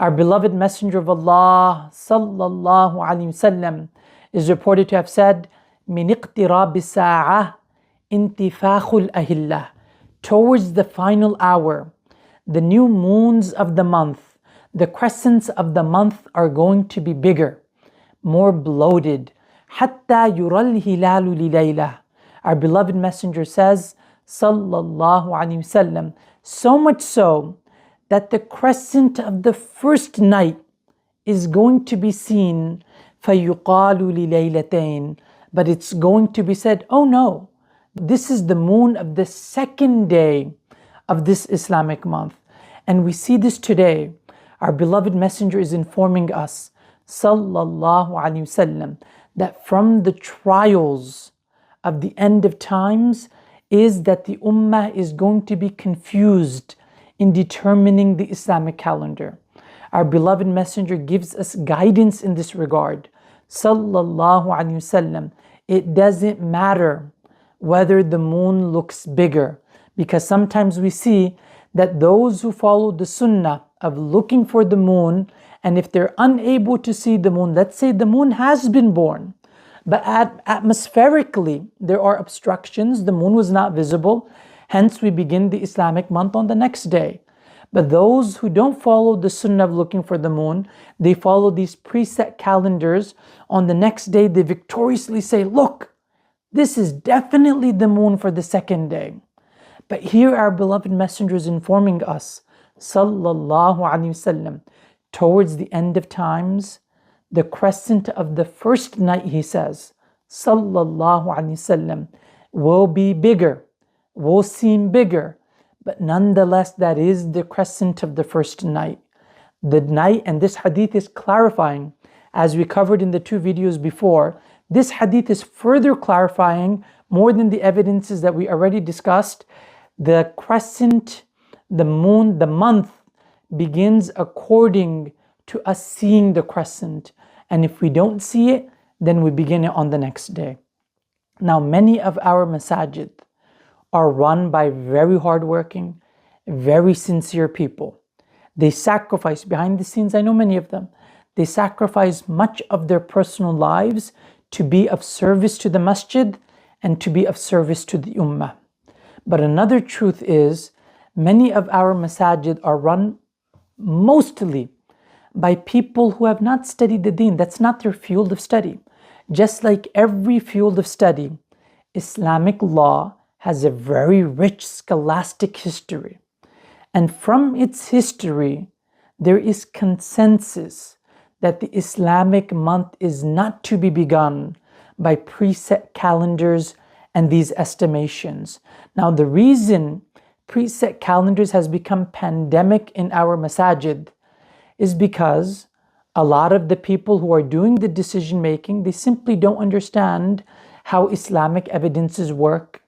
Our beloved Messenger of Allah sallallahu alaihi wasallam is reported to have said, "Min iqtirab as-sa'ah intifakhul ahillah." Towards the final hour, the new moons of the month, the crescents of the month are going to be bigger, more bloated. Hatta yural hilalu lilaylah. Our beloved Messenger says, sallallahu alaihi wasallam, so much so that the crescent of the first night is going to be seen, فَيُقَالُ لِلَيْلَتَيْنِ, but it's going to be said, oh no, this is the moon of the second day of this Islamic month. And we see this today. Our beloved Messenger is informing us, sallallahu alaihi wasallam, that from the trials of the end of times is that the ummah is going to be confused in determining the Islamic calendar. Our beloved Messenger gives us guidance in this regard. Sallallahu alaihi wasallam, it doesn't matter whether the moon looks bigger, because sometimes we see that those who follow the sunnah of looking for the moon, and if they're unable to see the moon, let's say the moon has been born, but atmospherically there are obstructions, the moon was not visible, hence we begin the Islamic month on the next day. But those who don't follow the sunnah of looking for the moon, they follow these preset calendars. On the next day they victoriously say, look, this is definitely the moon for the second day. But here our beloved Messenger is informing us, sallallahu alaihi wasallam, towards the end of times, the crescent of the first night, he says, sallallahu alaihi wasallam, will be bigger, will seem bigger, but nonetheless that is the crescent of the first night. The night, and this hadith is clarifying, as we covered in the two videos before, this hadith is further clarifying more than the evidences that we already discussed. The crescent, the moon, the month begins according to us seeing the crescent. And if we don't see it, then we begin it on the next day. Now, many of our masajid are run by very hardworking, very sincere people. They sacrifice behind the scenes, I know many of them, they sacrifice much of their personal lives to be of service to the masjid and to be of service to the ummah. But another truth is, many of our masajid are run mostly by people who have not studied the deen. That's not their field of study. Just like every field of study, Islamic law has a very rich scholastic history. And from its history, there is consensus that the Islamic month is not to be begun by preset calendars and these estimations. Now, the reason preset calendars has become pandemic in our masajid is because a lot of the people who are doing the decision making, they simply don't understand how Islamic evidences work,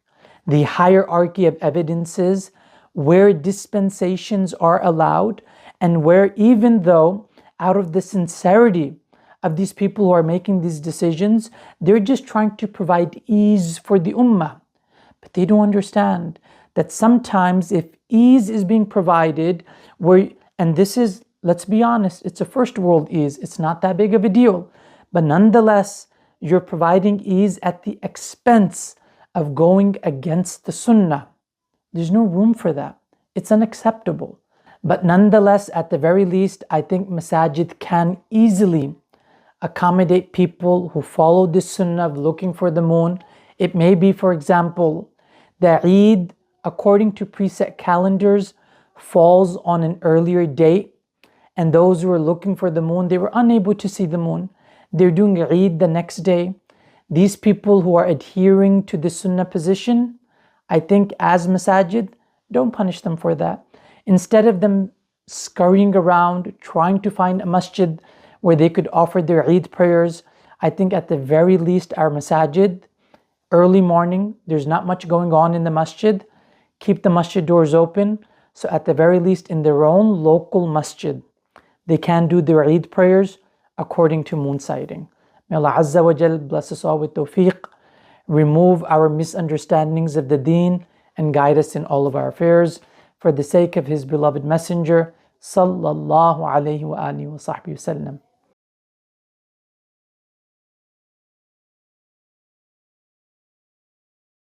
the hierarchy of evidences, where dispensations are allowed, and where, even though out of the sincerity of these people who are making these decisions, they're just trying to provide ease for the ummah. But they don't understand that sometimes if ease is being provided, and this is, let's be honest, it's a first world ease, it's not that big of a deal, but nonetheless, you're providing ease at the expense of going against the sunnah. There's no room for that. It's unacceptable. But nonetheless, at the very least, I think masajid can easily accommodate people who follow the sunnah of looking for the moon. It may be, for example, the Eid, according to preset calendars, falls on an earlier date, and those who are looking for the moon, they were unable to see the moon. They're doing Eid the next day. These people who are adhering to the sunnah position, I think as masajid, don't punish them for that. Instead of them scurrying around, trying to find a masjid where they could offer their Eid prayers, I think at the very least our masajid, early morning, there's not much going on in the masjid, keep the masjid doors open. So at the very least in their own local masjid, they can do their Eid prayers according to moon sighting. May Allah Azza wa Jal bless us all with tawfiq, remove our misunderstandings of the deen, and guide us in all of our affairs. For the sake of His beloved Messenger, sallallahu alayhi wa alihi wa sahbihi wasallam.